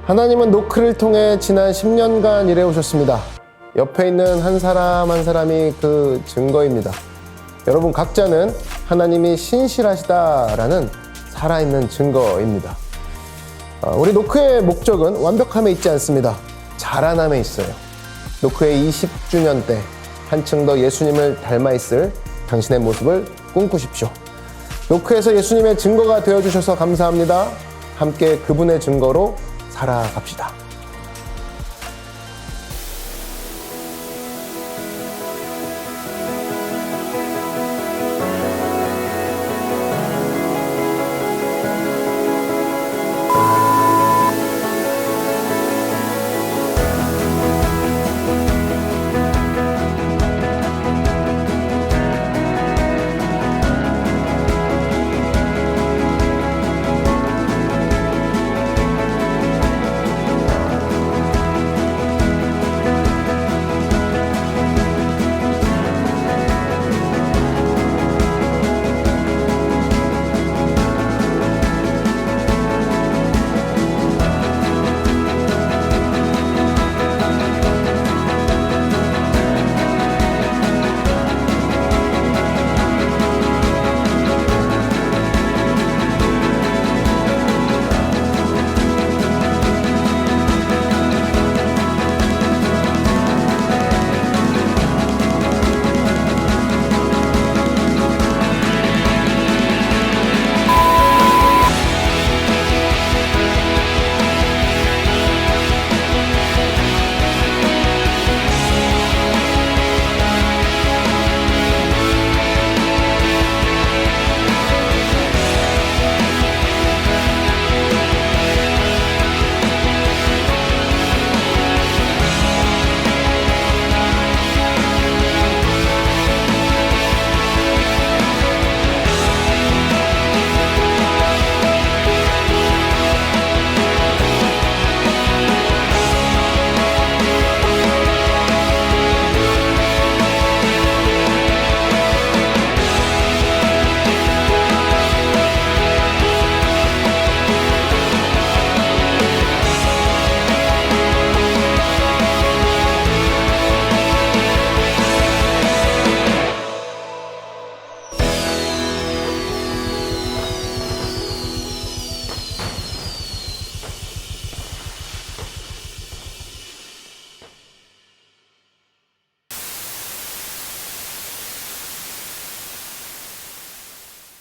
하나님은 노크를 통해 지난 10년간 일해오셨습니다. 옆에 있는 한 사람 한 사람이 그 증거입니다. 여러분 각자는 하나님이 신실하시다라는 살아있는 증거입니다. 우리 노크의 목적은 완벽함에 있지 않습니다. 자라남에 있어요. 노크의 20주년 때 한층 더 예수님을 닮아있을 당신의 모습을 꿈꾸십시오. 노크에서 예수님의 증거가 되어주셔서 감사합니다. 함께 그분의 증거로 살아갑시다.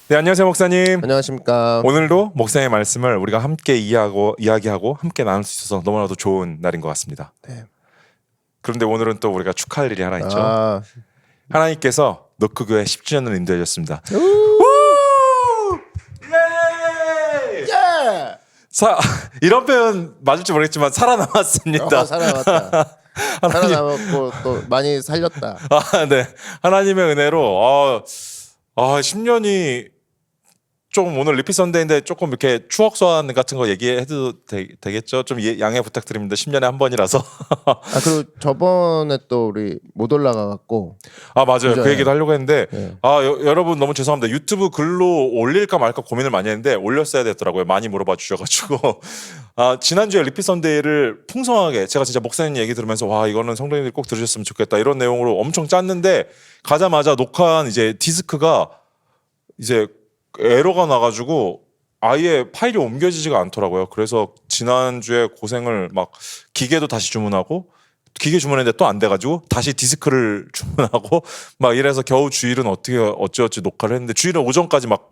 네, 안녕하세요 목사님. 안녕하십니까. 오늘도 목사님의 말씀을 우리가 함께 이야기하고 함께 나눌 수 있어서 너무나도 좋은 날인 것 같습니다. 네. 그런데 오늘은 또 우리가 축하할 일이 하나 있죠. 하나님께서 노크 교회 10주년을 인도해주셨습니다. 예! 이런 표현 맞을지 모르겠지만 살아남았습니다. 살아남았다. 살아남았고 또 많이 살렸다. 네, 하나님의 은혜로 10년이 좀 오늘 리피 선데이인데 조금 이렇게 추억 소환 같은 거 얘기해도 되겠죠? 좀 양해 부탁드립니다. 10년에 한 번이라서. 그리고 저번에 또 우리 못 올라가갖고. 맞아요. 그죠? 그 얘기도 하려고 했는데 네. 여러분 너무 죄송합니다. 유튜브 글로 올릴까 말까 고민을 많이 했는데 올렸어야 됐더라고요. 많이 물어봐 주셔가지고 지난주에 리피 선데이를 풍성하게 제가 진짜 목사님 얘기 들으면서 와 이거는 성도님들이 꼭 들으셨으면 좋겠다 이런 내용으로 엄청 짰는데 가자마자 녹화한 이제 디스크가 이제 에러가 나가지고 아예 파일이 옮겨지지가 않더라고요. 그래서 지난주에 고생을 막 기계도 다시 주문하고 기계 주문했는데 또 안 돼가지고 다시 디스크를 주문하고 막 이래서 겨우 주일은 어찌어찌 녹화를 했는데 주일은 오전까지 막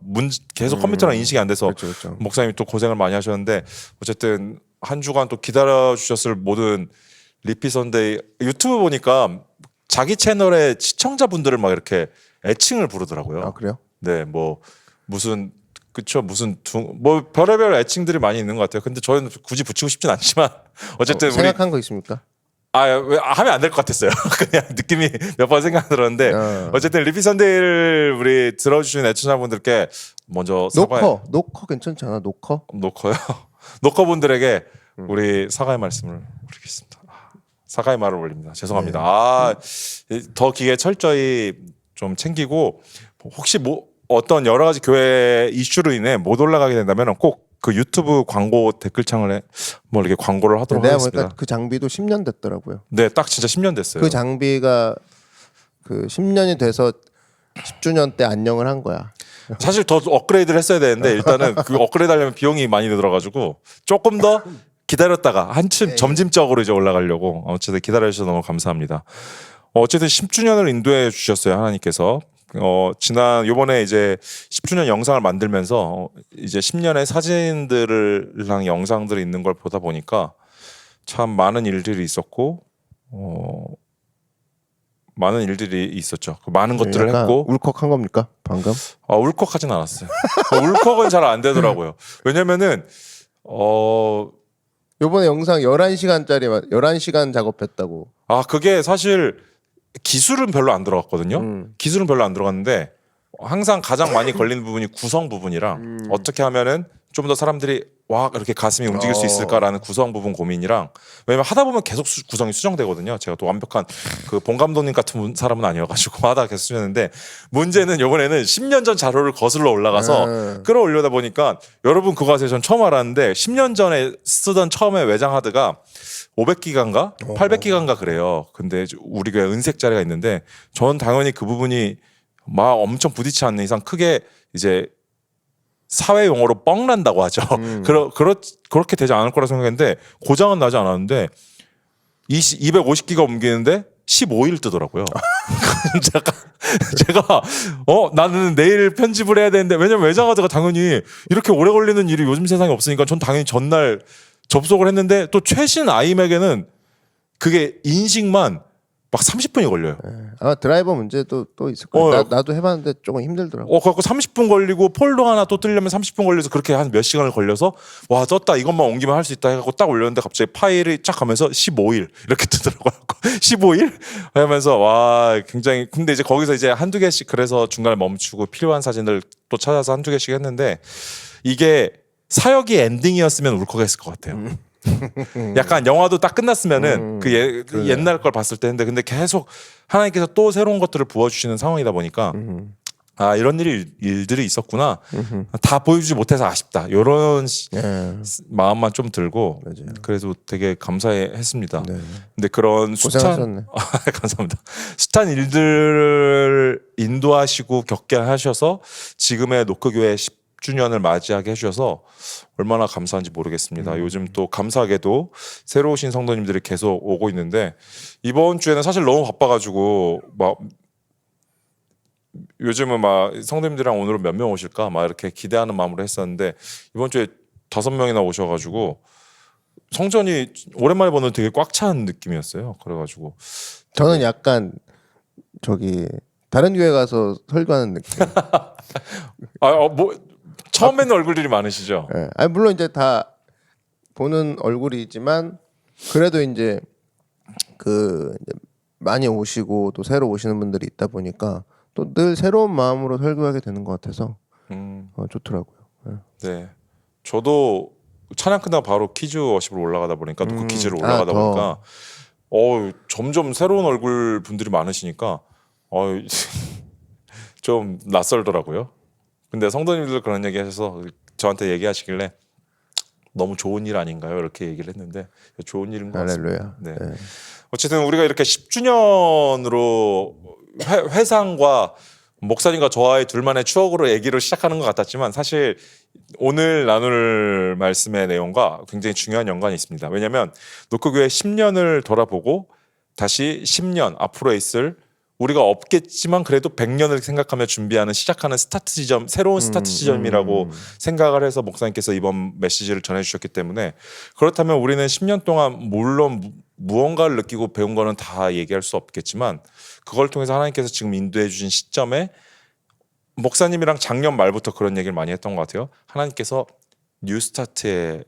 계속 컴퓨터랑 인식이 안 돼서 그렇죠. 목사님이 또 고생을 많이 하셨는데 어쨌든 한 주간 또 기다려 주셨을 모든 리피 선데이 유튜브 보니까 자기 채널의 시청자분들을 막 이렇게 애칭을 부르더라고요. 그래요? 네, 뭐 무슨 뭐 별의별 애칭들이 많이 있는 것 같아요. 근데 저희는 굳이 붙이고 싶진 않지만 어쨌든 생각한 거 있습니까? 왜 하면 안 될 것 같았어요. 그냥 느낌이 몇 번 생각 들었는데 어쨌든 리피 선데이를 우리 들어주신 애청자분들께 먼저 노커 괜찮잖아. 노커요? 노커분들에게 우리 사과의 말씀을 드리겠습니다. 사과의 말을 올립니다. 죄송합니다. 더 기계 철저히 좀 챙기고 혹시 뭐 어떤 여러 가지 교회 이슈로 인해 못 올라가게 된다면 꼭 그 유튜브 광고 댓글창을 뭐 이렇게 광고를 하도록 내가 하겠습니다. 보니까 그 장비도 10년 됐더라고요. 네, 딱 진짜 10년 됐어요. 그 장비가 그 10년이 돼서 10주년 때 안녕을 한 거야. 사실 더 업그레이드를 했어야 되는데 일단은 그 업그레이드 하려면 비용이 많이 들어가지고 조금 더 기다렸다가 한층 점진적으로 이제 올라가려고 어쨌든 기다려주셔서 너무 감사합니다. 어쨌든 10주년을 인도해 주셨어요 하나님께서. 지난 요번에 이제 10주년 영상을 만들면서 이제 10년의 사진들이랑 영상들이 있는 걸 보다 보니까 참 많은 일들이 있었고 많은 일들이 있었죠. 그 많은 것들을 약간 했고 울컥한 겁니까 방금? 울컥하진 않았어요. 울컥은 잘 안 되더라고요. 왜냐면은 요번에 영상 11시간짜리 11시간 작업했다고. 그게 사실 기술은 별로 안 들어갔거든요. 기술은 별로 안 들어갔는데 항상 가장 많이 걸리는 부분이 구성 부분이랑 어떻게 하면은 좀 더 사람들이 와 이렇게 가슴이 움직일 수 있을까라는 구성 부분 고민이랑 왜냐면 하다 보면 계속 구성이 수정되거든요. 제가 또 완벽한 그 본 감독님 같은 사람은 아니어가지고 하다가 계속 수정했는데 문제는 이번에는 10년 전 자료를 거슬러 올라가서 끌어올려다 보니까 여러분 그거 아세요? 전 처음 알았는데 10년 전에 쓰던 처음에 외장 하드가 500기가인가 800기가인가 그래요. 근데 우리가 은색 자리가 있는데 전 당연히 그 부분이 막 엄청 부딪히지 않는 이상 크게 이제 사회 용어로 뻥 난다고 하죠. 그렇게 되지 않을 거라 생각했는데 고장은 나지 않았는데 250기가 옮기는데 15일 뜨더라고요. 제가 나는 내일 편집을 해야 되는데 왜냐면 외장하드가 당연히 이렇게 오래 걸리는 일이 요즘 세상에 없으니까 전 당연히 전날 접속을 했는데 또 최신 아이맥에는 그게 인식만 막 30분이 걸려요. 아마 드라이버 문제도 또 있을 거예요. 나도 해봤는데 조금 힘들더라고. 그래갖고 30분 걸리고 폴더 하나 또 뜨려면 30분 걸려서 그렇게 한 몇 시간을 걸려서 와 떴다 이것만 옮기면 할 수 있다 해갖고 딱 올렸는데 갑자기 파일이 쫙 가면서 15일 이렇게 뜨더라고요. 15일 하면서 와 굉장히 근데 이제 거기서 이제 한두 개씩 그래서 중간에 멈추고 필요한 사진들 또 찾아서 한두 개씩 했는데 이게 사역이 엔딩이었으면 울컥했을 것 같아요. 약간 영화도 딱 끝났으면은 그 옛날 걸 봤을 때인데 근데 계속 하나님께서 또 새로운 것들을 부어주시는 상황이다 보니까 이런 일들이 있었구나. 다 보여주지 못해서 아쉽다. 이런 마음만 좀 들고 맞아요. 그래도 되게 감사했습니다. 네. 근데 그런 고생하셨네. 감사합니다. 숱한 일들을 인도하시고 겪게 하셔서 지금의 노크교회 10주년을 맞이하게 해주셔서 얼마나 감사한지 모르겠습니다. 요즘 또 감사하게도 새로 오신 성도님들이 계속 오고 있는데 이번 주에는 사실 너무 바빠가지고 막 요즘은 막 성도님들이랑 오늘은 몇 명 오실까 막 이렇게 기대하는 마음으로 했었는데 이번 주에 5명이나 오셔가지고 성전이 오랜만에 보는 되게 꽉 찬 느낌이었어요. 그래가지고 저는 약간 다른 교회 가서 설교하는 느낌. 처음 뵙는 얼굴들이 많으시죠? 예. 아니 물론 이제 다 보는 얼굴이지만 그래도 이제 이제 많이 오시고 또 새로 오시는 분들이 있다 보니까 또 늘 새로운 마음으로 설교하게 되는 것 같아서 좋더라고요. 예. 네, 저도 찬양 끝나고 바로 키즈 워십으로 올라가다 보니까 또 그 키즈로 올라가다 보니까 점점 새로운 얼굴 분들이 많으시니까 좀 낯설더라고요. 근데 성도님들 그런 얘기 하셔서 저한테 얘기하시길래 너무 좋은 일 아닌가요? 이렇게 얘기를 했는데 좋은 일인 것 같습니다. 할렐루야. 네. 네. 어쨌든 우리가 이렇게 10주년으로 회상과 목사님과 저와의 둘만의 추억으로 얘기를 시작하는 것 같았지만 사실 오늘 나눌 말씀의 내용과 굉장히 중요한 연관이 있습니다. 왜냐하면 노크교회 10년을 돌아보고 다시 10년 앞으로 있을 우리가 없겠지만 그래도 100년을 생각하며 준비하는 시작하는 스타트 지점, 새로운 스타트 지점이라고 생각을 해서 목사님께서 이번 메시지를 전해주셨기 때문에 그렇다면 우리는 10년 동안 물론 무언가를 느끼고 배운 거는 다 얘기할 수 없겠지만 그걸 통해서 하나님께서 지금 인도해 주신 시점에 목사님이랑 작년 말부터 그런 얘기를 많이 했던 것 같아요. 하나님께서 뉴 스타트에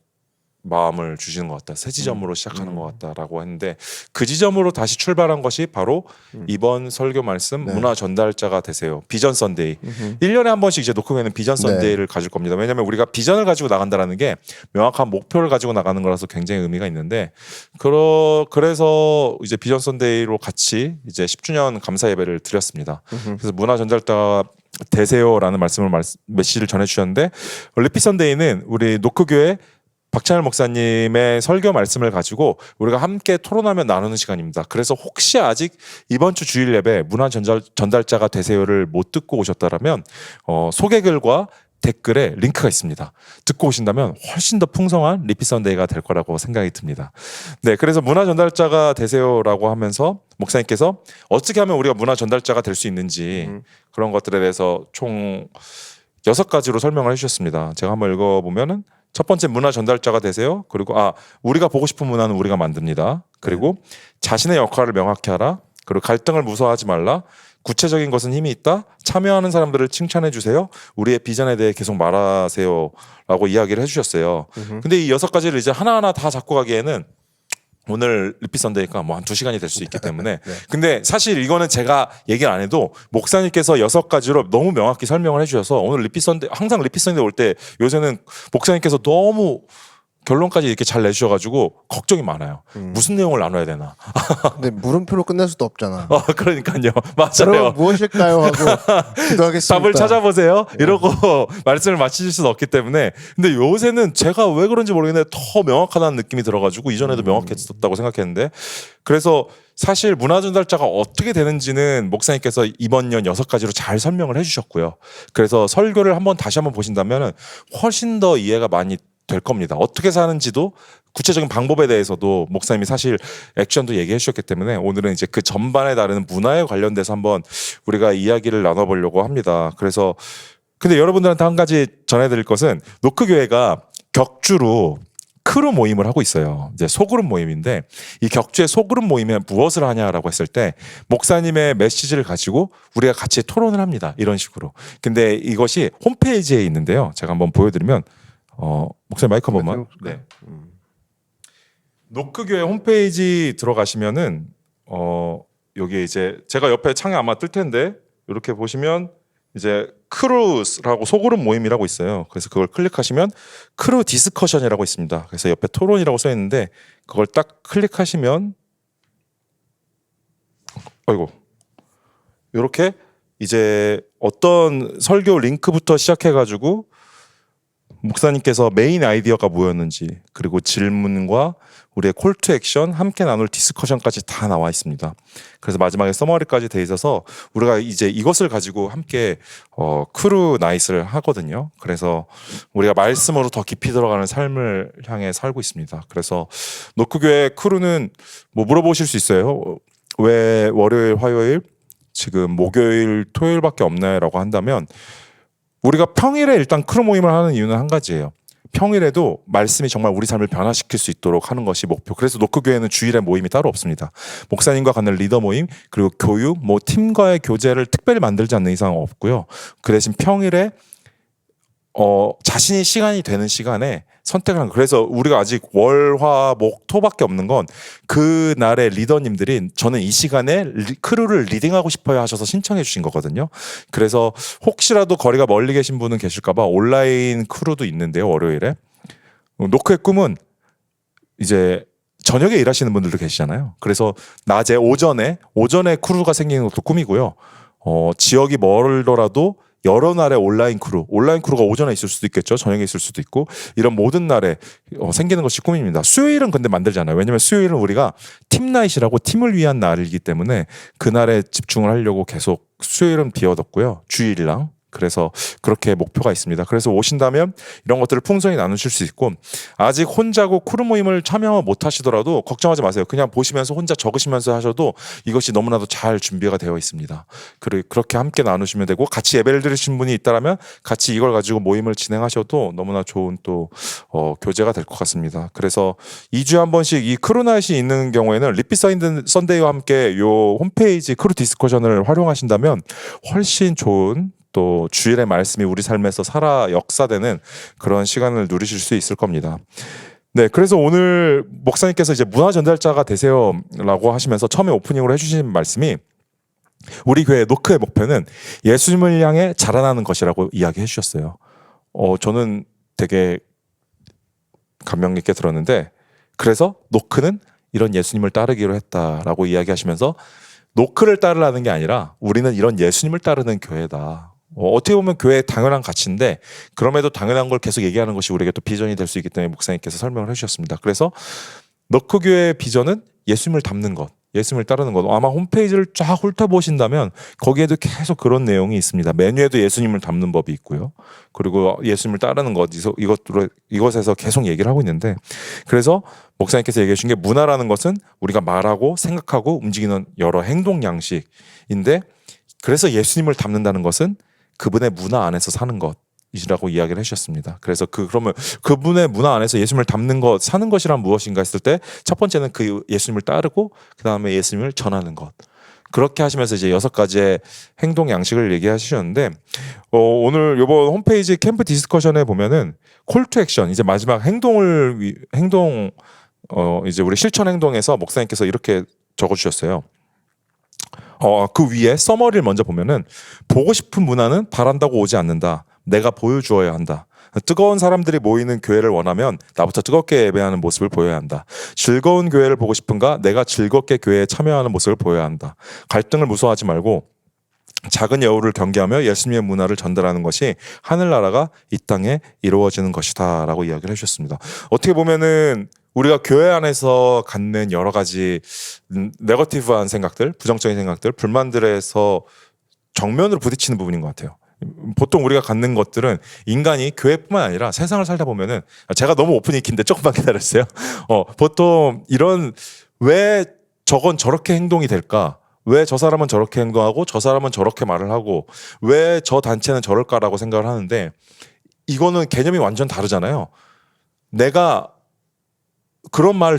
마음을 주시는 것 같다. 새 지점으로 시작하는 것 같다라고 했는데 그 지점으로 다시 출발한 것이 바로 이번 설교 말씀 문화 전달자가 되세요. 비전 선데이. 1년에 한 번씩 이제 노크교회는 비전 선데이를 가질 겁니다. 왜냐하면 우리가 비전을 가지고 나간다는 게 명확한 목표를 가지고 나가는 거라서 굉장히 의미가 있는데 그래서 이제 비전 선데이로 같이 이제 10주년 감사 예배를 드렸습니다. 그래서 문화 전달자 되세요라는 메시지를 전해주셨는데 리피 선데이는 우리 노크교회 박찬일 목사님의 설교 말씀을 가지고 우리가 함께 토론하며 나누는 시간입니다. 그래서 혹시 아직 이번 주 주일 예배 문화 전달자가 되세요를 못 듣고 오셨다면 소개글과 댓글에 링크가 있습니다. 듣고 오신다면 훨씬 더 풍성한 리피 선데이가 될 거라고 생각이 듭니다. 네, 그래서 문화 전달자가 되세요라고 하면서 목사님께서 어떻게 하면 우리가 문화 전달자가 될 수 있는지 그런 것들에 대해서 총 6가지로 설명을 해주셨습니다. 제가 한번 읽어보면은 첫 번째 문화 전달자가 되세요. 그리고 우리가 보고 싶은 문화는 우리가 만듭니다. 그리고 자신의 역할을 명확히 하라. 그리고 갈등을 무서워하지 말라. 구체적인 것은 힘이 있다. 참여하는 사람들을 칭찬해 주세요. 우리의 비전에 대해 계속 말하세요라고 이야기를 해주셨어요. 근데 이 6가지를 이제 하나하나 다 잡고 가기에는 오늘 리피 선데이가 뭐 한 2시간이 될 수 있기 때문에 네. 근데 사실 이거는 제가 얘기를 안 해도 목사님께서 6가지로 너무 명확히 설명을 해주셔서 오늘 리피 선데이 항상 리피 선데이 올 때 요새는 목사님께서 너무 결론까지 이렇게 잘 내주셔가지고 걱정이 많아요. 무슨 내용을 나눠야 되나. 근데 물음표로 끝낼 수도 없잖아. 그러니까요. 맞아요. 여러분 무엇일까요? 하고 기도하겠습니다. 답을 찾아보세요. 이러고 말씀을 마치실 수는 없기 때문에. 근데 요새는 제가 왜 그런지 모르겠는데 더 명확하다는 느낌이 들어가지고 이전에도 명확했었다고 생각했는데 그래서 사실 문화 전달자가 어떻게 되는지는 목사님께서 이번 년 6가지로 잘 설명을 해주셨고요. 그래서 설교를 다시 한번 보신다면 훨씬 더 이해가 많이 될 겁니다. 어떻게 사는지도 구체적인 방법에 대해서도 목사님이 사실 액션도 얘기해 주셨기 때문에 오늘은 이제 그 전반에 다루는 문화에 관련돼서 한번 우리가 이야기를 나눠보려고 합니다. 그래서 근데 여러분들한테 한 가지 전해드릴 것은 노크교회가 격주로 크루 모임을 하고 있어요. 이제 소그룹 모임인데 이 격주의 소그룹 모임에 무엇을 하냐라고 했을 때 목사님의 메시지를 가지고 우리가 같이 토론을 합니다. 이런 식으로. 근데 이것이 홈페이지에 있는데요. 제가 한번 보여드리면 목사님 마이크 한 번만. 네. 노크교회 홈페이지 들어가시면은 여기 이제 제가 옆에 창에 아마 뜰 텐데 이렇게 보시면 이제 크루스라고 소그룹 모임이라고 있어요. 그래서 그걸 클릭하시면 크루 디스커션이라고 있습니다. 그래서 옆에 토론이라고 써 있는데 그걸 딱 클릭하시면 이렇게 이제 어떤 설교 링크부터 시작해가지고 목사님께서 메인 아이디어가 뭐였는지 그리고 질문과 우리의 콜투 액션 함께 나눌 디스커션까지 다 나와 있습니다. 그래서 마지막에 서머리까지 돼 있어서 우리가 이제 이것을 가지고 함께 크루 나잇을 하거든요. 그래서 우리가 말씀으로 더 깊이 들어가는 삶을 향해 살고 있습니다. 그래서 노크교회 크루는 뭐 물어보실 수 있어요. 왜 월요일, 화요일, 지금 목요일, 토요일밖에 없나요? 라고 한다면 우리가 평일에 일단 크루 모임을 하는 이유는 한 가지예요. 평일에도 말씀이 정말 우리 삶을 변화시킬 수 있도록 하는 것이 목표. 그래서 노크교회는 주일에 모임이 따로 없습니다. 목사님과 갖는 리더 모임 그리고 교육, 팀과의 교제를 특별히 만들지 않는 이상 없고요. 그 대신 평일에 자신이 시간이 되는 시간에 선택을 한 거예요. 그래서 우리가 아직 월, 화, 목, 토밖에 없는 건 그날의 리더님들이 저는 이 시간에 크루를 리딩하고 싶어요 하셔서 신청해 주신 거거든요. 그래서 혹시라도 거리가 멀리 계신 분은 계실까 봐 온라인 크루도 있는데요. 월요일에. 노크의 꿈은 이제 저녁에 일하시는 분들도 계시잖아요. 그래서 낮에 오전에 크루가 생기는 것도 꿈이고요. 지역이 멀더라도 여러 날의 온라인 크루가 오전에 있을 수도 있겠죠. 저녁에 있을 수도 있고 이런 모든 날에 생기는 것이 꿈입니다. 수요일은 근데 만들잖아요. 왜냐하면 수요일은 우리가 팀나잇이라고 팀을 위한 날이기 때문에 그날에 집중을 하려고 계속 수요일은 비워뒀고요. 주일이랑. 그래서 그렇게 목표가 있습니다. 그래서 오신다면 이런 것들을 풍성히 나누실 수 있고 아직 혼자고 크루 모임을 참여 못 하시더라도 걱정하지 마세요. 그냥 보시면서 혼자 적으시면서 하셔도 이것이 너무나도 잘 준비가 되어 있습니다. 그렇게 함께 나누시면 되고 같이 예배를 드리신 분이 있다면 같이 이걸 가지고 모임을 진행하셔도 너무나 좋은 또 교제가 될 것 같습니다. 그래서 2주에 한 번씩 이 크루 나잇이 있는 경우에는 리피 선데이와 함께 요 홈페이지 크루 디스커션을 활용하신다면 훨씬 좋은 또 주일의 말씀이 우리 삶에서 살아 역사되는 그런 시간을 누리실 수 있을 겁니다. 네, 그래서 오늘 목사님께서 이제 문화 전달자가 되세요라고 하시면서 처음에 오프닝으로 해주신 말씀이 우리 교회 노크의 목표는 예수님을 향해 자라나는 것이라고 이야기해 주셨어요. 저는 되게 감명 깊게 들었는데 그래서 노크는 이런 예수님을 따르기로 했다라고 이야기하시면서 노크를 따르라는 게 아니라 우리는 이런 예수님을 따르는 교회다. 어떻게 보면 교회의 당연한 가치인데 그럼에도 당연한 걸 계속 얘기하는 것이 우리에게 또 비전이 될 수 있기 때문에 목사님께서 설명을 해주셨습니다. 그래서 너크 교회의 비전은 예수님을 닮는 것, 예수님을 따르는 것. 아마 홈페이지를 쫙 훑어보신다면 거기에도 계속 그런 내용이 있습니다. 메뉴에도 예수님을 닮는 법이 있고요. 그리고 예수님을 따르는 것, 이것에서 계속 얘기를 하고 있는데, 그래서 목사님께서 얘기해 주신 게 문화라는 것은 우리가 말하고 생각하고 움직이는 여러 행동 양식인데, 그래서 예수님을 닮는다는 것은 그분의 문화 안에서 사는 것이라고 이야기를 해주셨습니다. 그래서 그러면 그분의 문화 안에서 예수님을 닮는 것, 사는 것이란 무엇인가 했을 때 첫 번째는 그 예수님을 따르고 그 다음에 예수님을 전하는 것. 그렇게 하시면서 이제 6가지의 행동 양식을 얘기하셨는데 오늘 이번 홈페이지 캠프 디스커션에 보면은 콜 투 액션, 이제 마지막 이제 우리 실천 행동에서 목사님께서 이렇게 적어주셨어요. 그 위에 서머리를 먼저 보면은 보고 싶은 문화는 바란다고 오지 않는다. 내가 보여주어야 한다. 뜨거운 사람들이 모이는 교회를 원하면 나부터 뜨겁게 예배하는 모습을 보여야 한다. 즐거운 교회를 보고 싶은가? 내가 즐겁게 교회에 참여하는 모습을 보여야 한다. 갈등을 무서워하지 말고 작은 여우를 경계하며 예수님의 문화를 전달하는 것이 하늘나라가 이 땅에 이루어지는 것이다 라고 이야기를 해주셨습니다. 어떻게 보면은 우리가 교회 안에서 갖는 여러 가지 네거티브한 생각들, 부정적인 생각들, 불만들에서 정면으로 부딪히는 부분인 것 같아요. 보통 우리가 갖는 것들은 인간이 교회뿐만 아니라 세상을 살다 보면은, 제가 너무 오프닝인데 조금만 기다렸어요. 보통 이런, 왜 저건 저렇게 행동이 될까? 왜 저 사람은 저렇게 행동하고 저 사람은 저렇게 말을 하고 왜 저 단체는 저럴까라고 생각을 하는데, 이거는 개념이 완전 다르잖아요. 내가 그런 말을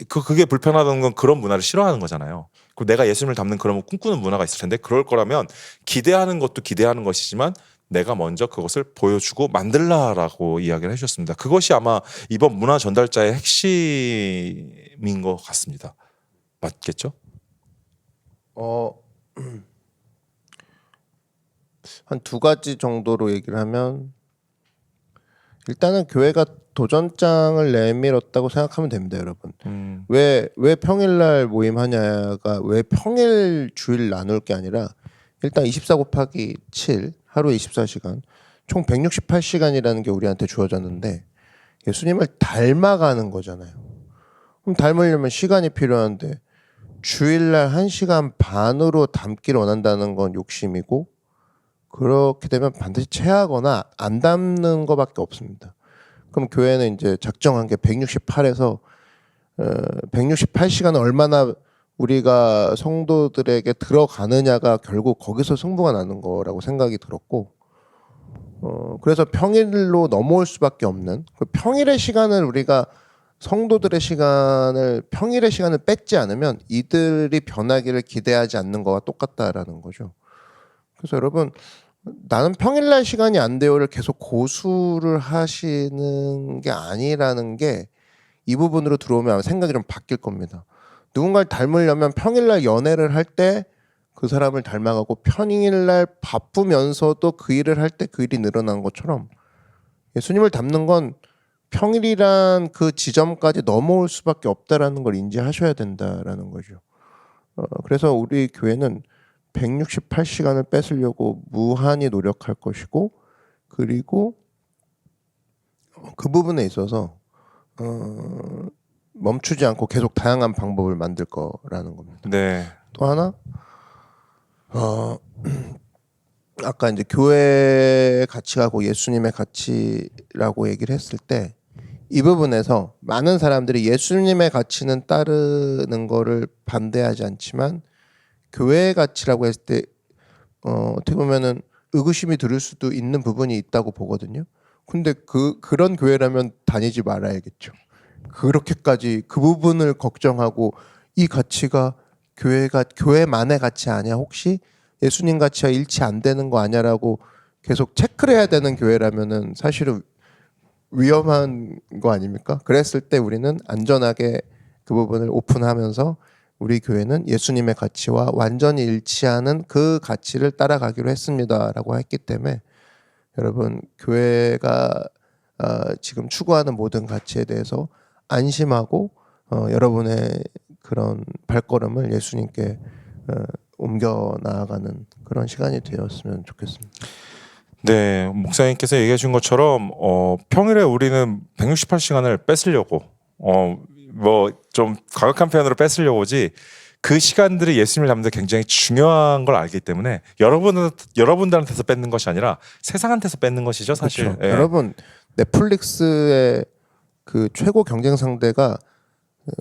그게 불편하다는 건 그런 문화를 싫어하는 거잖아요. 그리고 내가 예수님을 닮는 그런 꿈꾸는 문화가 있을 텐데, 그럴 거라면 기대하는 것도 기대하는 것이지만 내가 먼저 그것을 보여주고 만들라라고 이야기를 해주셨습니다. 그것이 아마 이번 문화 전달자의 핵심인 것 같습니다. 맞겠죠? 한 2가지 정도로 얘기를 하면, 일단은 교회가 도전장을 내밀었다고 생각하면 됩니다, 여러분. 왜 평일날 모임하냐가, 왜 평일 주일 나눌 게 아니라 일단 24 곱하기 7 하루에 24시간 총 168시간이라는 게 우리한테 주어졌는데 예수님을 닮아가는 거잖아요. 그럼 닮으려면 시간이 필요한데 주일날 1시간 반으로 닮기를 원한다는 건 욕심이고, 그렇게 되면 반드시 체하거나 안 닮는 거밖에 없습니다. 그럼 교회는 이제 작정한 게 168에서 168시간을 얼마나 우리가 성도들에게 들어가느냐가 결국 거기서 승부가 나는 거라고 생각이 들었고, 그래서 평일로 넘어올 수밖에 없는, 그 평일의 시간을 우리가 성도들의 시간을, 평일의 시간을 뺏지 않으면 이들이 변하기를 기대하지 않는 거와 똑같다라는 거죠. 그래서 여러분, 나는 평일날 시간이 안 돼요를 계속 고수를 하시는 게 아니라는 게 이 부분으로 들어오면 아마 생각이 좀 바뀔 겁니다. 누군가를 닮으려면 평일날 연애를 할 때 그 사람을 닮아가고, 평일날 바쁘면서도 그 일을 할 때 그 일이 늘어난 것처럼 예수님을 닮는 건 평일이란 그 지점까지 넘어올 수밖에 없다라는 걸 인지하셔야 된다라는 거죠. 그래서 우리 교회는 168시간을 뺏으려고 무한히 노력할 것이고, 그리고 그 부분에 있어서 멈추지 않고 계속 다양한 방법을 만들 거라는 겁니다. 네. 또 하나, 아까 이제 교회의 가치하고 예수님의 가치라고 얘기를 했을 때, 이 부분에서 많은 사람들이 예수님의 가치는 따르는 거를 반대하지 않지만 교회의 가치라고 했을 때 어떻게 보면은 의구심이 들을 수도 있는 부분이 있다고 보거든요. 근데 그런 교회라면 다니지 말아야겠죠. 그렇게까지 그 부분을 걱정하고 이 가치가 교회만의 가치 아니야? 혹시 예수님 가치와 일치 안 되는 거 아니야라고 계속 체크를 해야 되는 교회라면은 사실은 위험한 거 아닙니까? 그랬을 때 우리는 안전하게 그 부분을 오픈하면서 우리 교회는 예수님의 가치와 완전히 일치하는 그 가치를 따라가기로 했습니다라고 했기 때문에, 여러분, 교회가 지금 추구하는 모든 가치에 대해서 안심하고 여러분의 그런 발걸음을 예수님께 옮겨 나아가는 그런 시간이 되었으면 좋겠습니다. 네, 목사님께서 얘기해 준 것처럼 평일에 우리는 168시간을 뺏으려고 뭐 좀 과격한 표현으로 뺏으려고지 그 시간들이 예수님을 닮는 데 굉장히 중요한 걸 알기 때문에 여러분들한테서 뺏는 것이 아니라 세상한테서 뺏는 것이죠, 사실. 그렇죠. 예. 여러분 넷플릭스의 그 최고 경쟁 상대가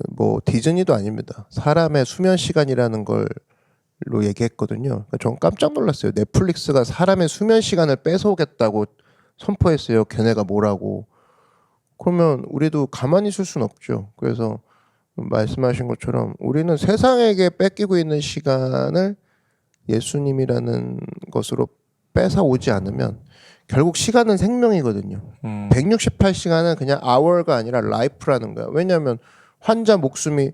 뭐 디즈니도 아닙니다. 사람의 수면 시간이라는 걸로 얘기했거든요. 그러니까 전 깜짝 놀랐어요. 넷플릭스가 사람의 수면 시간을 뺏어오겠다고 선포했어요. 걔네가 뭐라고. 그러면 우리도 가만히 있을 수는 없죠. 그래서 말씀하신 것처럼 우리는 세상에게 뺏기고 있는 시간을 예수님이라는 것으로 뺏어오지 않으면 결국 시간은 생명이거든요. 168시간은 그냥 hour가 아니라 life라는 거야. 왜냐하면 환자 목숨이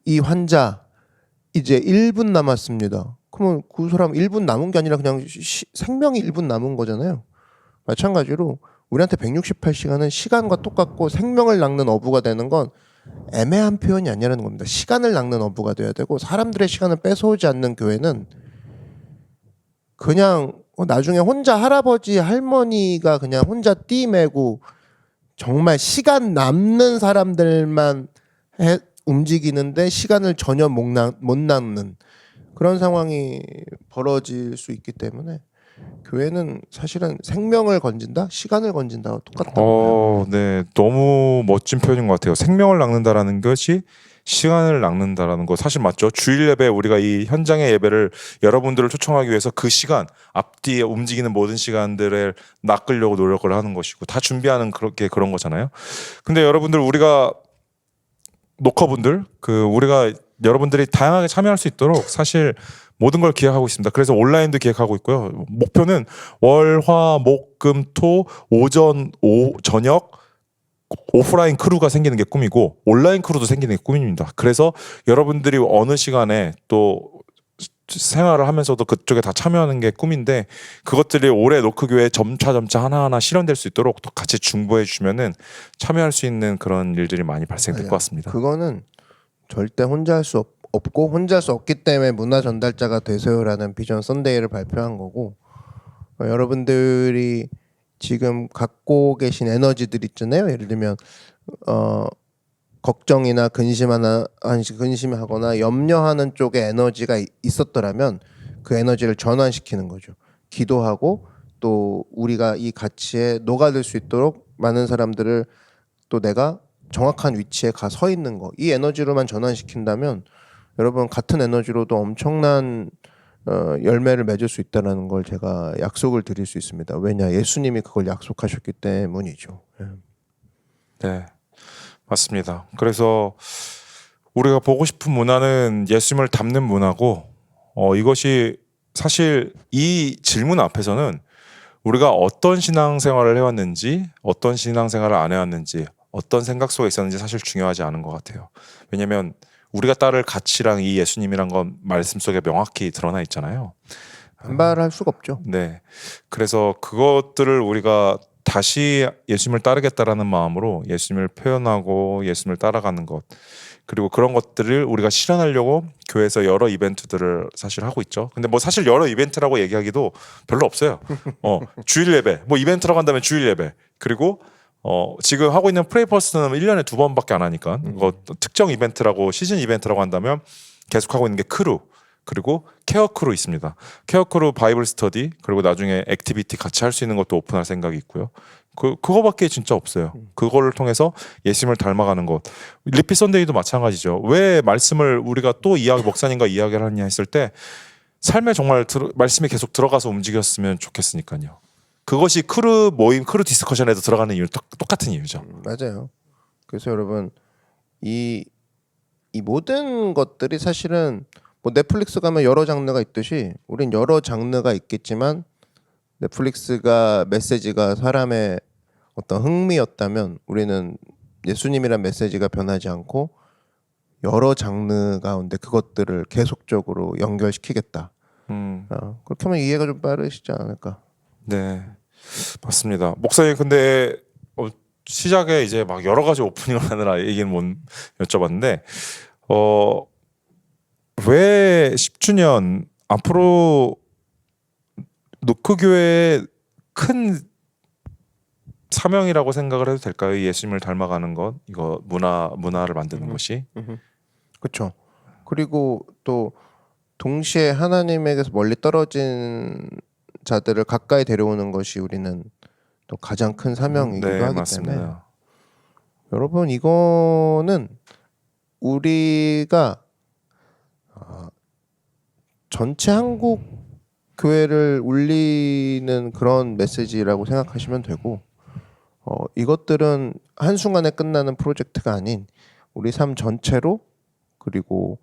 이 환자 이제 1분 남았습니다. 그러면 그 사람 1분 남은 게 아니라 그냥 생명이 1분 남은 거잖아요. 마찬가지로 우리한테 168시간은 시간과 똑같고 생명을 낚는 어부가 되는 건 애매한 표현이 아니라는 겁니다. 시간을 낚는 어부가 돼야 되고 사람들의 시간을 뺏어오지 않는 교회는 그냥 나중에 혼자 할아버지 할머니가 그냥 혼자 띠 매고 정말 시간 남는 사람들만 움직이는데 시간을 전혀 못 남는 그런 상황이 벌어질 수 있기 때문에 교회는 사실은 생명을 건진다, 시간을 건진다와 똑같다. 네, 너무 멋진 표현인 것 같아요. 생명을 낚는다라는 것이 시간을 낚는다라는 거 사실 맞죠. 주일 예배 우리가 이 현장의 예배를 여러분들을 초청하기 위해서 그 시간 앞뒤에 움직이는 모든 시간들을 낚으려고 노력을 하는 것이고 다 준비하는 그런 거잖아요. 근데 여러분들 우리가 녹화분들 우리가 여러분들이 다양하게 참여할 수 있도록 사실 모든 걸 기획하고 있습니다. 그래서 온라인도 기획하고 있고요. 목표는 월, 화, 목, 금, 토, 오전, 저녁 오프라인 크루가 생기는 게 꿈이고 온라인 크루도 생기는 게 꿈입니다. 그래서 여러분들이 어느 시간에 또 생활을 하면서도 그쪽에 다 참여하는 게 꿈인데 그것들이 올해 노크교회 점차 하나하나 실현될 수 있도록 또 같이 중보해 주시면은 참여할 수 있는 그런 일들이 많이 발생될 것 같습니다. 그거는 절대 혼자 할 수 없고 혼자 할 수 없기 때문에 문화 전달자가 되세요라는 비전 선데이를 발표한 거고 여러분들이 지금 갖고 계신 에너지들 있잖아요. 예를 들면 걱정이나 근심하거나 염려하는 쪽에 에너지가 있었더라면 그 에너지를 전환시키는 거죠. 기도하고 또 우리가 이 가치에 녹아들 수 있도록 많은 사람들을 또 내가 정확한 위치에 가 서 있는 거. 이 에너지로만 전환시킨다면 여러분 같은 에너지로도 엄청난 열매를 맺을 수 있다는 걸 제가 약속을 드릴 수 있습니다. 왜냐? 예수님이 그걸 약속하셨기 때문이죠. 네, 맞습니다. 그래서 우리가 보고 싶은 문화는 예수님을 닮는 문화고 이것이 사실 이 질문 앞에서는 우리가 어떤 신앙생활을 해왔는지 어떤 신앙생활을 안 해왔는지 어떤 생각 속에 있었는지 사실 중요하지 않은 것 같아요. 왜냐하면 우리가 따를 가치랑 이 예수님이란 건 말씀 속에 명확히 드러나 있잖아요. 반발할 수가 없죠. 네, 그래서 그것들을 우리가 다시 예수님을 따르겠다라는 마음으로 예수님을 표현하고 예수님을 따라가는 것 그리고 그런 것들을 우리가 실현하려고 교회에서 여러 이벤트들을 사실 하고 있죠. 근데 뭐 사실 여러 이벤트라고 얘기하기도 별로 없어요. 주일 예배, 뭐 이벤트라고 한다면 주일 예배 그리고 지금 하고 있는 프레이퍼스는 1년에 2번밖에 안 하니까 특정 이벤트라고 시즌 이벤트라고 한다면 계속 하고 있는 게 크루 그리고 케어 크루 있습니다. 케어 크루 바이블 스터디 그리고 나중에 액티비티 같이 할 수 있는 것도 오픈할 생각이 있고요. 그거밖에 진짜 없어요. 그거를 통해서 예수님을 닮아가는 것. 리피 선데이도 마찬가지죠. 왜 말씀을 우리가 또 목사님과 이야기를 하냐 했을 때 삶에 정말 말씀이 계속 들어가서 움직였으면 좋겠으니까요. 그것이 크루 모임, 크루 디스커션에도 들어가는 이유 똑같은 이유죠. 맞아요. 그래서 여러분 이 모든 것들이 사실은 뭐 넷플릭스 가면 여러 장르가 있듯이 우린 여러 장르가 있겠지만 넷플릭스가 메시지가 사람의 어떤 흥미였다면 우리는 예수님이란 메시지가 변하지 않고 여러 장르 가운데 그것들을 계속적으로 연결시키겠다. 그렇게 하면 이해가 좀 빠르시지 않을까. 네, 맞습니다. 목사님 근데 시작에 이제 막 여러 가지 오프닝을 하느라 얘기는 못 여쭤봤는데 왜 10주년 앞으로도 노크 교회의 큰 사명이라고 생각을 해도 될까요? 예수님을 닮아가는 것, 이거 문화를 만드는 것이. 그렇죠. 그리고 또 동시에 하나님에게서 멀리 떨어진 자들을 가까이 데려오는 것이 우리는 또 가장 큰 사명이기도 네, 하기 맞습니다. 때문에 여러분 이거는 우리가 전체 한국 교회를 울리는 그런 메시지라고 생각하시면 되고 이것들은 한순간에 끝나는 프로젝트가 아닌 우리 삶 전체로 그리고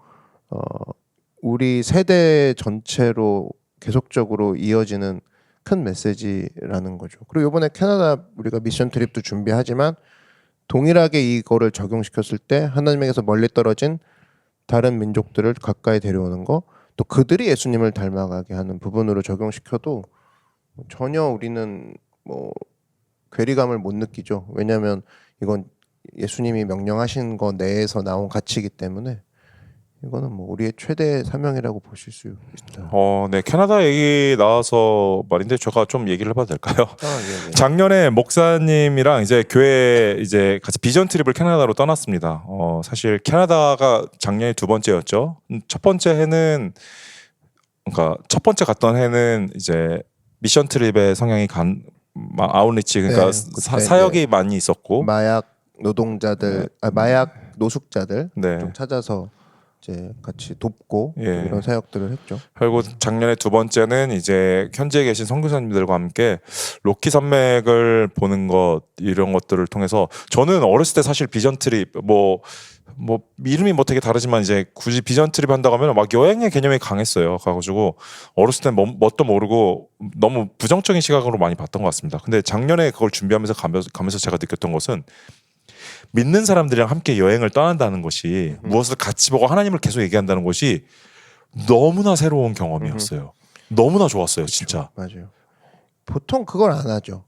우리 세대 전체로 계속적으로 이어지는 큰 메시지라는 거죠. 그리고 이번에 캐나다 우리가 미션 트립도 준비하지만 동일하게 이거를 적용시켰을 때 하나님에게서 멀리 떨어진 다른 민족들을 가까이 데려오는 거, 또 그들이 예수님을 닮아가게 하는 부분으로 적용시켜도 전혀 우리는 뭐 괴리감을 못 느끼죠. 왜냐하면 이건 예수님이 명령하신 거 내에서 나온 가치이기 때문에 이거는 뭐 우리의 최대 사명이라고 보실 수 있다. 네, 캐나다 얘기 나와서 말인데 제가 좀 얘기를 해봐도 될까요? 예. 작년에 목사님이랑 이제 교회 이제 같이 비전 트립을 캐나다로 떠났습니다. 사실 캐나다가 작년에 두 번째였죠. 첫 번째 해는 그러니까 첫 번째 갔던 해는 이제 미션 트립의 성향이 아웃리치 그러니까 네, 그때 사역이 많이 있었고 마약 노동자들, 마약 노숙자들 네. 좀 찾아서 이제 같이 돕고 예. 이런 사역들을 했죠. 그리고 작년에 두 번째는 이제 현지에 계신 선교사님들과 함께 로키 산맥을 보는 것 이런 것들을 통해서 저는 어렸을 때 사실 비전 트립 뭐 이름이 뭐 되게 다르지만 이제 굳이 비전 트립 한다고 하면 막 여행의 개념이 강했어요. 가가지고 어렸을 때 뭣도 모르고 너무 부정적인 시각으로 많이 봤던 것 같습니다. 근데 작년에 그걸 준비하면서 가면서 제가 느꼈던 것은 믿는 사람들이랑 함께 여행을 떠난다는 것이 무엇을 같이 보고 하나님을 계속 얘기한다는 것이 너무나 새로운 경험이었어요. 너무나 좋았어요, 진짜. 맞아요. 보통 그걸 안 하죠.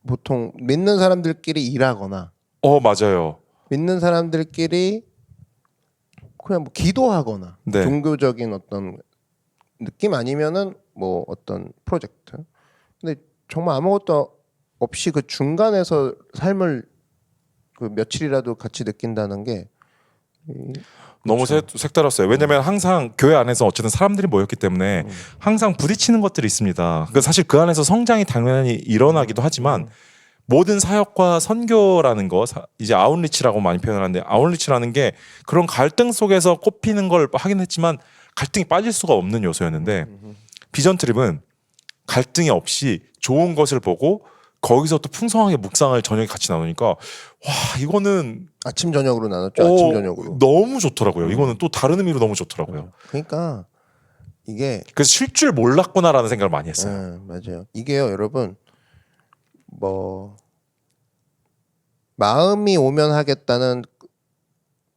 보통 믿는 사람들끼리 일하거나 맞아요. 믿는 사람들끼리 그냥 뭐 기도하거나 네. 종교적인 어떤 느낌 아니면은 뭐 어떤 프로젝트. 근데 정말 아무것도 없이 그 중간에서 삶을 그 며칠이라도 같이 느낀다는 게 너무 색달랐어요. 왜냐면 항상 교회 안에서 어쨌든 사람들이 모였기 때문에 항상 부딪히는 것들이 있습니다. 사실 그 안에서 성장이 당연히 일어나기도 하지만 모든 사역과 선교라는 거 이제 아웃리치라고 많이 표현하는데 아웃리치라는 게 그런 갈등 속에서 꼽히는 걸 하긴 했지만 갈등이 빠질 수가 없는 요소였는데 비전 트립은 갈등이 없이 좋은 것을 보고 거기서 또 풍성하게 묵상을 저녁에 같이 나누니까 와 이거는 아침 저녁으로 나눴죠. 아침 저녁으로. 너무 좋더라고요. 이거는 또 다른 의미로 너무 좋더라고요. 그러니까 이게 그래서 쉴 줄 몰랐구나라는 생각을 많이 했어요. 맞아요. 이게요, 여러분. 뭐 마음이 오면 하겠다는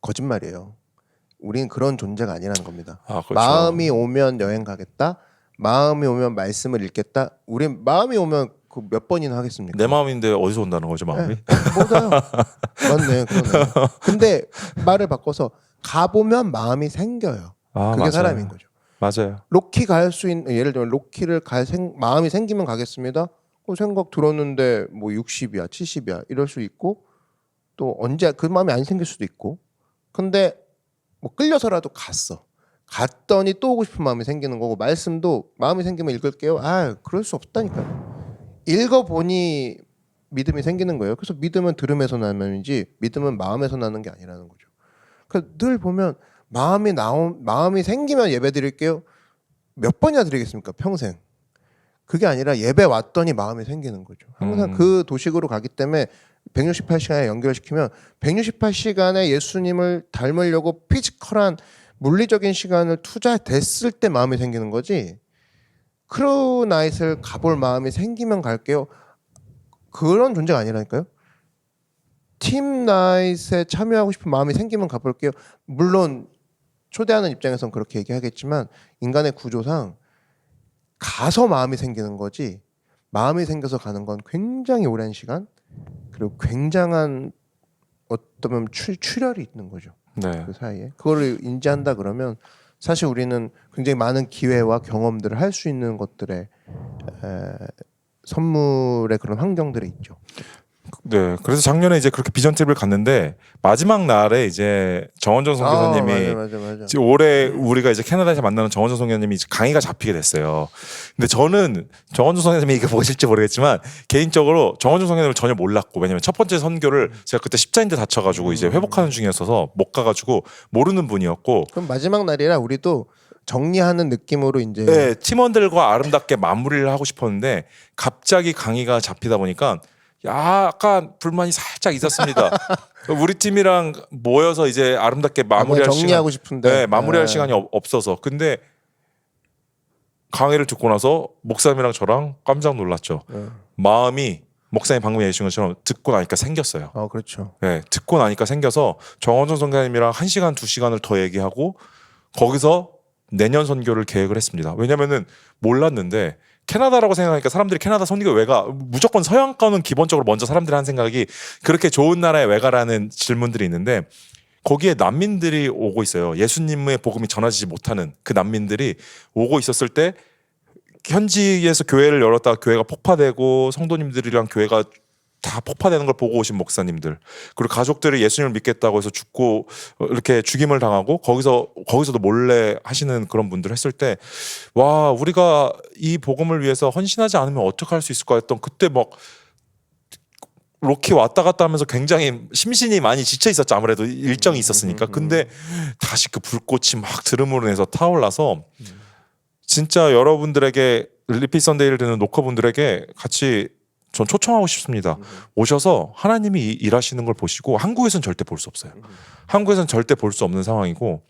거짓말이에요. 우리는 그런 존재가 아니라는 겁니다. 그렇죠. 마음이 오면 여행 가겠다. 마음이 오면 말씀을 읽겠다. 우린 마음이 오면 그 몇 번이나 하겠습니까? 내 마음인데 어디서 온다는 거죠, 마음이? 뭐다요? 맞네, 그러네. 근데 말을 바꿔서 가보면 마음이 생겨요. 그게 맞아요. 사람인 거죠. 맞아요. 로키 갈 수 있는 예를 들면 로키를 마음이 생기면 가겠습니다. 생각 들었는데 뭐 60이야, 70이야 이럴 수 있고 또 언제 그 마음이 안 생길 수도 있고. 근데 뭐 끌려서라도 갔더니 또 오고 싶은 마음이 생기는 거고 말씀도 마음이 생기면 읽을게요. 그럴 수 없다니까요. 읽어보니 믿음이 생기는 거예요. 그래서 믿음은 들음에서 나면이지 믿음은 마음에서 나는 게 아니라는 거죠. 그러니까 늘 보면 마음이 생기면 예배 드릴게요. 몇 번이나 드리겠습니까? 평생. 그게 아니라 예배 왔더니 마음이 생기는 거죠. 항상 그 도식으로 가기 때문에 168시간에 연결시키면 168시간에 예수님을 닮으려고 피지컬한 물리적인 시간을 투자됐을 때 마음이 생기는 거지. 크루나잇을 가볼 마음이 생기면 갈게요. 그런 존재가 아니라니까요. 팀나잇에 참여하고 싶은 마음이 생기면 가볼게요. 물론 초대하는 입장에서는 그렇게 얘기하겠지만 인간의 구조상 가서 마음이 생기는 거지 마음이 생겨서 가는 건 굉장히 오랜 시간 그리고 굉장한 어쩌면 출혈이 있는 거죠. 네. 그 사이에 그거를 인지한다 그러면 사실 우리는 굉장히 많은 기회와 경험들을 할 수 있는 것들에 선물의 그런 환경들이 있죠. 네, 그래서 작년에 이제 그렇게 비전 트립을 갔는데 마지막 날에 이제 정원정 선교사님이 맞아. 이제 올해 우리가 이제 캐나다에서 만나는 정원정 선교사님이 이제 강의가 잡히게 됐어요. 근데 저는 정원정 선교사님이 이게 보실지 모르겠지만 개인적으로 정원정 선교사님을 전혀 몰랐고, 왜냐면 첫 번째 선교를 제가 그때 십자인대 다쳐가지고 이제 회복하는 중이었어서 못 가가지고 모르는 분이었고. 그럼 마지막 날이라 우리도 정리하는 느낌으로 이제 네, 팀원들과 아름답게 마무리를 하고 싶었는데 갑자기 강의가 잡히다 보니까 약간 불만이 살짝 있었습니다. 우리 팀이랑 모여서 이제 아름답게 마무리할 정리하고 싶은데 네, 마무리할 시간이 없어서. 근데 강의를 듣고 나서 목사님이랑 저랑 깜짝 놀랐죠. 마음이 목사님 방금 얘기하신 것처럼 듣고 나니까 생겼어요. 그렇죠. 네, 듣고 나니까 생겨서 정원정 선교사님이랑 1시간 2시간을 더 얘기하고 거기서 내년 선교를 계획을 했습니다. 왜냐면은 몰랐는데 캐나다라고 생각하니까 사람들이 캐나다 선교 왜 가? 무조건 서양권은 기본적으로 먼저 사람들이 하는 생각이 그렇게 좋은 나라에 왜 가라는 질문들이 있는데 거기에 난민들이 오고 있어요. 예수님의 복음이 전하지 못하는 그 난민들이 오고 있었을 때 현지에서 교회를 열었다가 교회가 폭파되고 성도님들이랑 교회가 다 폭파되는 걸 보고 오신 목사님들, 그리고 가족들이 예수님을 믿겠다고 해서 죽고 이렇게 죽임을 당하고 거기서도 몰래 하시는 그런 분들 했을 때, 와, 우리가 이 복음을 위해서 헌신하지 않으면 어떻게 할 수 있을까 했던, 그때 막 로키 왔다 갔다 하면서 굉장히 심신이 많이 지쳐 있었죠. 아무래도 일정이 있었으니까. 근데 다시 그 불꽃이 막 드름으로 인해서 타올라서 진짜 여러분들에게 리피 선데이를 듣는 노커분들에게 같이 전 초청하고 싶습니다. 오셔서 하나님이 일하시는 걸 보시고, 한국에서는 절대 볼 수 없어요. 한국에서는 절대 볼 수 없는 상황이고,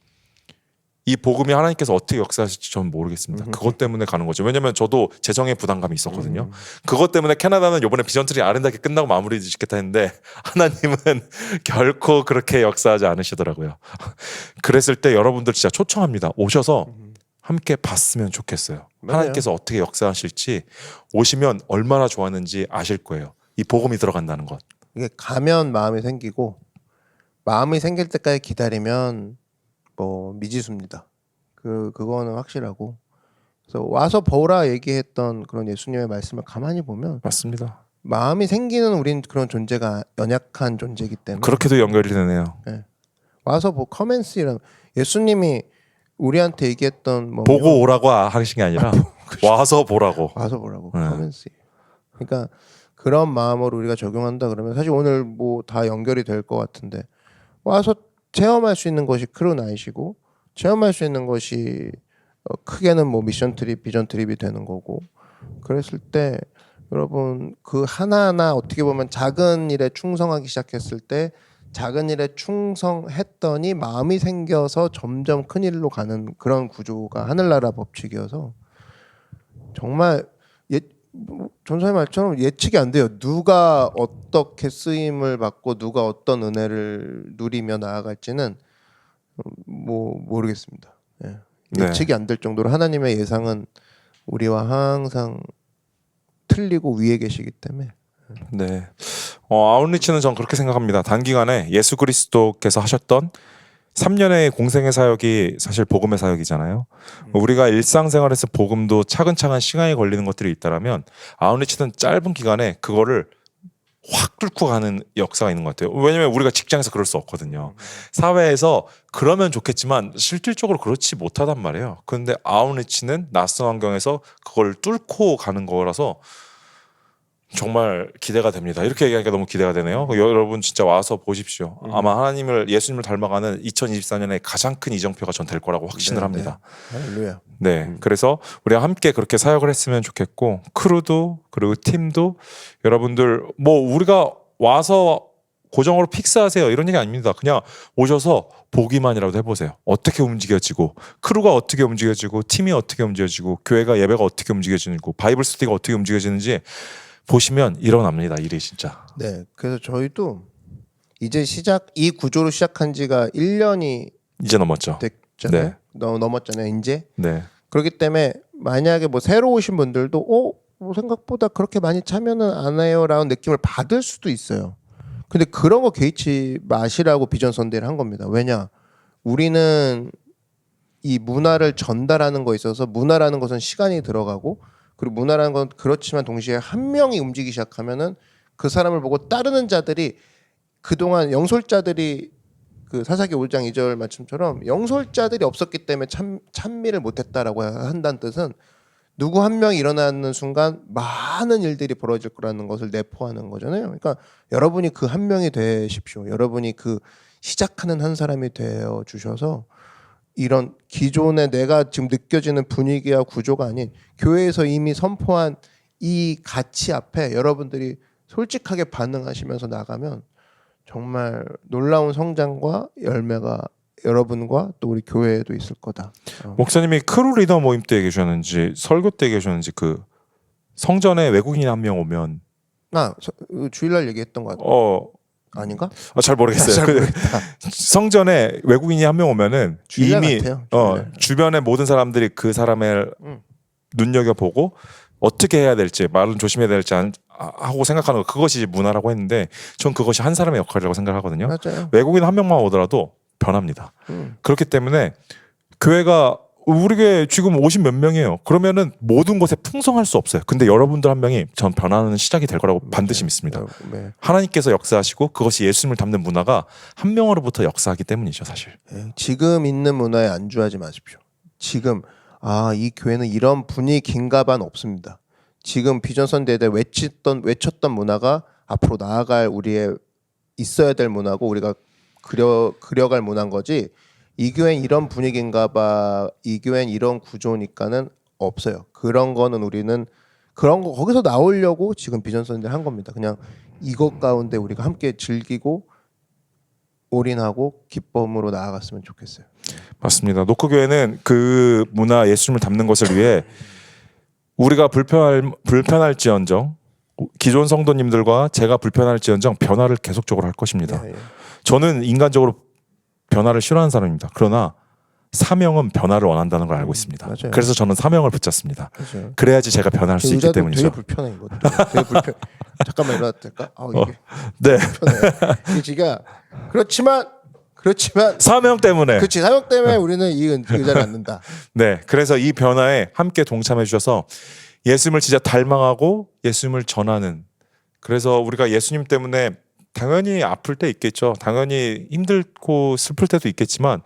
이 복음이 하나님께서 어떻게 역사하실지 저는 모르겠습니다. 그것 때문에 가는 거죠. 왜냐면 저도 재정에 부담감이 있었거든요. 그것 때문에 캐나다는 이번에 비전트리 아름답게 끝나고 마무리 짓겠다 했는데 하나님은 결코 그렇게 역사하지 않으시더라고요. 그랬을 때 여러분들 진짜 초청합니다. 오셔서 함께 봤으면 좋겠어요. 맞아요. 하나님께서 어떻게 역사하실지 오시면 얼마나 좋았는지 아실 거예요. 이 복음이 들어간다는 것. 이게 가면 마음이 생기고, 마음이 생길 때까지 기다리면 뭐 미지수입니다. 그거는 확실하고. 그래서 와서 보라 얘기했던 그런 예수님의 말씀을 가만히 보면 맞습니다. 마음이 생기는 우린 그런 존재가 연약한 존재이기 때문에 그렇게도 연결이 되네요. 와서 커맨스 이런 예수님이 우리한테 얘기했던 뭐 보고 오라고 하신 게 아니라 와서 보라고. 와서 보라고 네. 커맨스. 그러니까 그런 마음으로 우리가 적용한다 그러면 사실 오늘 뭐 다 연결이 될 것 같은데, 와서 체험할 수 있는 것이 크루나잇이고, 체험할 수 있는 것이 크게는 뭐 미션 트립, 비전 트립이 되는 거고, 그랬을 때 여러분 그 하나하나 어떻게 보면 작은 일에 충성하기 시작했을 때 작은 일에 충성했더니 마음이 생겨서 점점 큰 일로 가는 그런 구조가 하늘나라 법칙이어서 정말 전사님 말처럼 예측이 안 돼요. 누가 어떻게 쓰임을 받고 누가 어떤 은혜를 누리며 나아갈지는 뭐 모르겠습니다. 예측이 안 될 정도로 하나님의 예상은 우리와 항상 틀리고 위에 계시기 때문에. 네. 아웃리치는 전 그렇게 생각합니다. 단기간에 예수 그리스도께서 하셨던 3년의 공생의 사역이 사실 복음의 사역이잖아요. 우리가 일상생활에서 복음도 차근차근 시간이 걸리는 것들이 있다라면 아웃리치는 짧은 기간에 그거를 확 뚫고 가는 역사가 있는 것 같아요. 왜냐면 우리가 직장에서 그럴 수 없거든요. 사회에서 그러면 좋겠지만 실질적으로 그렇지 못하단 말이에요. 그런데 아웃리치는 낯선 환경에서 그걸 뚫고 가는 거라서 정말 기대가 됩니다. 이렇게 얘기하니까 너무 기대가 되네요. 여러분 진짜 와서 보십시오. 아마 하나님을, 예수님을 닮아가는 2024년에 가장 큰 이정표가 전 될 거라고 확신을 합니다. 할렐루야. 네, 그래서 우리가 함께 그렇게 사역을 했으면 좋겠고, 크루도 그리고 팀도 여러분들 뭐 우리가 와서 고정으로 픽스하세요 이런 얘기 아닙니다. 그냥 오셔서 보기만이라도 해보세요. 어떻게 움직여지고, 크루가 어떻게 움직여지고, 팀이 어떻게 움직여지고, 교회가 예배가 어떻게 움직여지고, 바이블 스터디가 어떻게 움직여지는지 보시면 일어납니다. 일이 진짜. 네, 그래서 저희도 이제 이 구조로 시작한 지가 1년이 이제 넘었죠. 됐잖아요. 네. 넘었잖아요, 이제. 네. 그렇기 때문에 만약에 뭐 새로 오신 분들도 뭐 생각보다 그렇게 많이 참여는 안 해요라는 느낌을 받을 수도 있어요. 근데 그런 거 개의치 마시라고 비전 선대를 한 겁니다. 왜냐? 우리는 이 문화를 전달하는 거에 있어서 문화라는 것은 시간이 들어가고 그리고 문화라는 건 그렇지만 동시에 한 명이 움직이기 시작하면은 그 사람을 보고 따르는 자들이 그동안 영솔자들이 그 사사기 5장 2절 말씀처럼 영솔자들이 없었기 때문에 찬미를 못했다라고 한다는 뜻은 누구 한 명이 일어나는 순간 많은 일들이 벌어질 거라는 것을 내포하는 거잖아요. 그러니까 여러분이 그 한 명이 되십시오. 여러분이 그 시작하는 한 사람이 되어 주셔서 이런 기존에 내가 지금 느껴지는 분위기와 구조가 아닌 교회에서 이미 선포한 이 가치 앞에 여러분들이 솔직하게 반응하시면서 나가면 정말 놀라운 성장과 열매가 여러분과 또 우리 교회에도 있을 거다. 목사님이 크루 리더 모임 때 계셨는지 설교 때 계셨는지 그 성전에 외국인 한 명 오면 주일날 얘기했던 것 같아요. 아닌가? 잘 모르겠어요. 잘 모르겠다. 성전에 외국인이 한 명 오면은 주일날 이미 같아요. 주변의 모든 사람들이 그 사람을 눈여겨 보고 어떻게 해야 될지 말은 조심해야 될지 하고 생각하는 거 그것이 문화라고 했는데 전 그것이 한 사람의 역할이라고 생각하거든요. 맞아요. 외국인 한 명만 오더라도 변합니다. 그렇기 때문에 교회가 우리 교회 지금 50 몇 명이에요. 그러면은 모든 곳에 풍성할 수 없어요. 근데 여러분들 한 명이 전 변화하는 시작이 될 거라고 반드시 믿습니다. 네. 하나님께서 역사하시고 그것이 예수님을 담는 문화가 한 명으로부터 역사하기 때문이죠, 사실. 지금 있는 문화에 안주하지 마십시오. 지금 이 교회는 이런 분위기인가반 없습니다. 지금 비전 선대에 대해 외쳤던 문화가 앞으로 나아갈 우리의 있어야 될 문화고 우리가 그려갈 문화인 거지. 이 교회는 이런 분위기인가봐. 이 교회는 이런 구조니까는 없어요. 그런 거는 우리는 그런 거 거기서 나오려고 지금 비전 선대를 한 겁니다. 그냥 이것 가운데 우리가 함께 즐기고 올인하고 기쁨으로 나아갔으면 좋겠어요. 맞습니다. 노크교회는 그 문화 예수님을 담는 것을 위해 우리가 불편할지언정 기존 성도님들과 제가 불편할지언정 변화를 계속적으로 할 것입니다. 예. 저는 인간적으로 변화를 싫어하는 사람입니다. 그러나 사명은 변화를 원한다는 걸 알고 있습니다. 맞아요. 그래서 저는 사명을 붙잡습니다. 그렇죠. 그래야지 제가 변할 수 있기 의자도 때문이죠. 되게 불편해 이거. 되게 불편. 잠깐만 일어나도 될까? 이게 네. 불편해. 이게 지가 그렇지만 사명 때문에. 그렇지 사명 때문에 우리는 이 의자를 앉는다. 네. 그래서 이 변화에 함께 동참해 주셔서 예수님을 진짜 닮아가고 예수님을 전하는. 그래서 우리가 예수님 때문에 당연히 아플 때 있겠죠. 당연히 힘들고 슬플 때도 있겠지만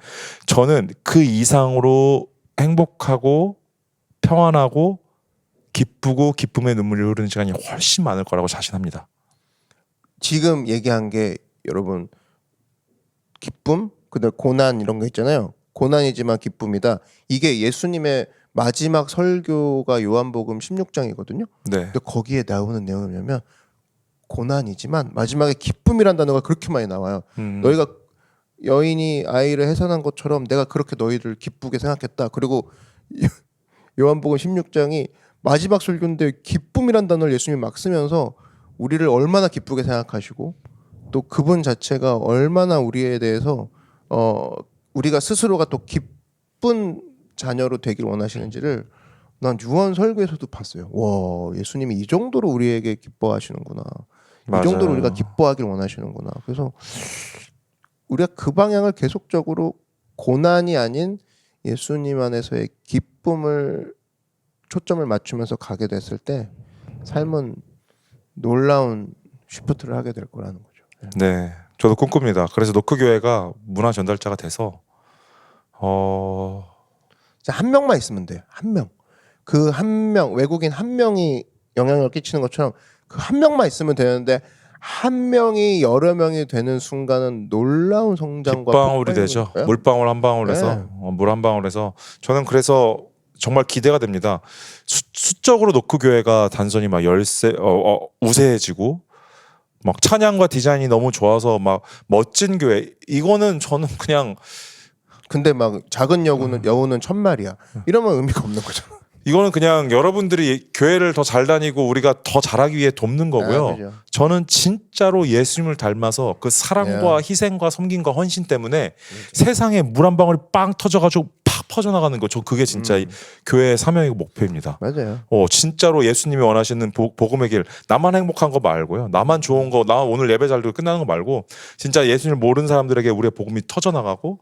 저는 그 이상으로 행복하고 평안하고 기쁘고 기쁨의 눈물이 흐르는 시간이 훨씬 많을 거라고 자신합니다. 지금 얘기한 게 여러분 기쁨, 그다음 고난 이런 거 있잖아요. 고난이지만 기쁨이다. 이게 예수님의 마지막 설교가 요한복음 16장이거든요. 네. 근데 거기에 나오는 내용이 뭐냐면 고난이지만 마지막에 기쁨이란 단어가 그렇게 많이 나와요. 너희가 여인이 아이를 해산한 것처럼 내가 그렇게 너희를 기쁘게 생각했다. 그리고 요한복음 16장이 마지막 설교인데 기쁨이란 단어를 예수님이 막 쓰면서 우리를 얼마나 기쁘게 생각하시고 또 그분 자체가 얼마나 우리에 대해서 우리가 스스로가 또 기쁜 자녀로 되길 원하시는지를 난 유언 설교에서도 봤어요. 와, 예수님이 이 정도로 우리에게 기뻐하시는구나. 맞아요. 이 정도로 우리가 기뻐하길 원하시는구나. 그래서 우리가 그 방향을 계속적으로 고난이 아닌 예수님 안에서의 기쁨을 초점을 맞추면서 가게 됐을 때 삶은 놀라운 쉬프트를 하게 될 거라는 거죠. 네, 저도 꿈꿉니다. 그래서 노크교회가 문화 전달자가 돼서 한 명만 있으면 돼요. 한 명. 그 한 명, 외국인 한 명이 영향을 끼치는 것처럼 그 한 명만 있으면 되는데 한 명이 여러 명이 되는 순간은 놀라운 성장과 빗방울이 폭발이 되죠. 있어요. 물방울 한 방울에서 네. 물 한 방울에서 저는 그래서 정말 기대가 됩니다. 수적으로 노크교회가 단순히 막 우세해지고 막 찬양과 디자인이 너무 좋아서 막 멋진 교회 이거는 저는 그냥 근데 막 작은 여우는 1000마리야. 이러면 의미가 없는 거잖아. 이거는 그냥 여러분들이 교회를 더 잘 다니고 우리가 더 잘하기 위해 돕는 거고요. 그죠. 저는 진짜로 예수님을 닮아서 그 사랑과 희생과 섬김과 헌신 때문에 세상에 물 한 방울이 빵 터져가지고 팍 퍼져나가는 거. 저 그게 진짜 교회의 사명이고 목표입니다. 맞아요. 진짜로 예수님이 원하시는 복음의 길. 나만 행복한 거 말고요. 나만 좋은 거, 나 오늘 예배 잘 드리고 끝나는 거 말고 진짜 예수님을 모르는 사람들에게 우리의 복음이 터져나가고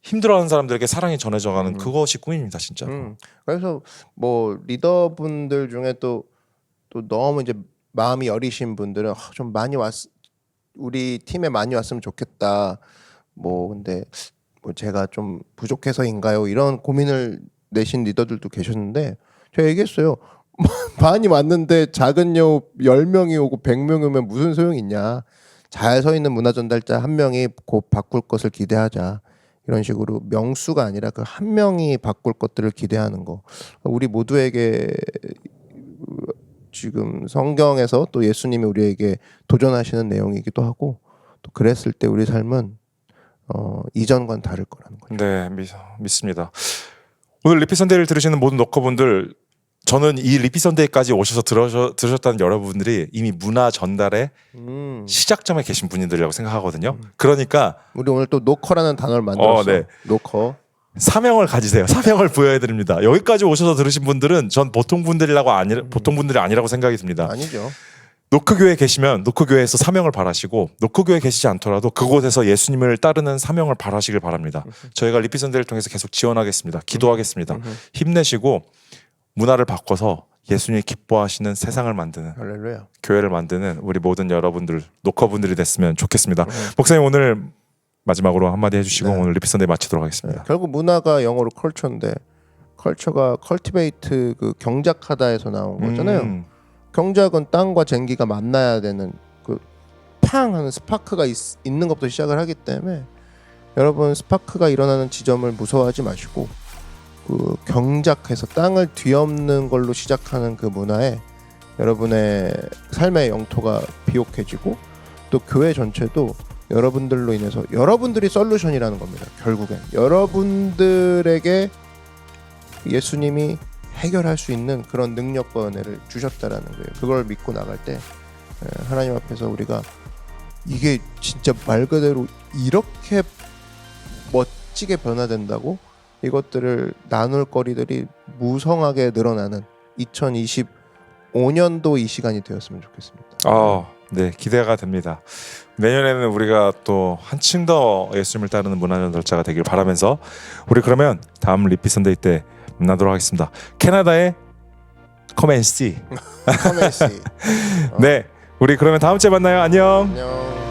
힘들어하는 사람들에게 사랑이 전해져가는 그것이 꿈입니다, 진짜. 그래서 뭐 리더분들 중에 또 너무 이제 마음이 여리신 분들은 좀 많이 우리 팀에 많이 왔으면 좋겠다. 뭐 근데 뭐 제가 좀 부족해서인가요? 이런 고민을 내신 리더들도 계셨는데 제가 얘기했어요. 많이 왔는데 작은 여우 10명이 오고 100명이 오면 무슨 소용이 있냐. 잘 서 있는 문화 전달자 한 명이 곧 바꿀 것을 기대하자. 이런 식으로 명수가 아니라 그 한 명이 바꿀 것들을 기대하는 거. 우리 모두에게 지금 성경에서 또 예수님이 우리에게 도전하시는 내용이기도 하고 또 그랬을 때 우리 삶은 이전과는 다를 거라는 거죠. 네, 믿습니다. 오늘 리피선데이를 들으시는 모든 노커분들, 저는 이 리피선데이까지 오셔서 들으셨다는 여러분들이 이미 문화 전달의 시작점에 계신 분들이라고 생각하거든요. 그러니까 우리 오늘 또 노커라는 단어를 만들었어. 네. 노커. 사명을 가지세요. 사명을 부여해드립니다. 여기까지 오셔서 들으신 분들은 전 보통 분들이 아니라고 생각이 듭니다. 아니죠. 노크교회에 계시면 노크교회에서 사명을 바라시고, 노크교회에 계시지 않더라도 그곳에서 예수님을 따르는 사명을 바라시길 바랍니다. 저희가 리피선데이를 통해서 계속 지원하겠습니다. 기도하겠습니다. 힘내시고 문화를 바꿔서 예수님이 기뻐하시는 세상을 만드는, 할렐루야. 교회를 만드는 우리 모든 여러분들, 노커분들이 됐으면 좋겠습니다. 목사님 오늘 마지막으로 한마디 해주시고 오늘 리피선데이 마치도록 하겠습니다. 결국 문화가 영어로 컬처인데 컬처가 컬티베이트 그 경작하다에서 나온 거잖아요. 경작은 땅과 쟁기가 만나야 되는 그 팡 하는 스파크가 있는 것부터 시작을 하기 때문에 여러분 스파크가 일어나는 지점을 무서워하지 마시고 그 경작해서 땅을 뒤엎는 걸로 시작하는 그 문화에 여러분의 삶의 영토가 비옥해지고 또 교회 전체도 여러분들로 인해서 여러분들이 솔루션이라는 겁니다. 결국엔 여러분들에게 예수님이 해결할 수 있는 그런 능력과 은혜를 주셨다라는 거예요. 그걸 믿고 나갈 때 하나님 앞에서 우리가 이게 진짜 말 그대로 이렇게 멋지게 변화된다고, 이것들을 나눌 거리들이 무성하게 늘어나는 2025년도 이 시간이 되었으면 좋겠습니다. 네, 기대가 됩니다. 내년에는 우리가 또 한층 더 예수님을 따르는 문화 전달자가 되길 바라면서 우리 그러면 다음 리피선데이 때 만나도록 하겠습니다. 캐나다의 커맨시. 커맨시. 네, 우리 그러면 다음 주에 만나요. 안녕. 안녕.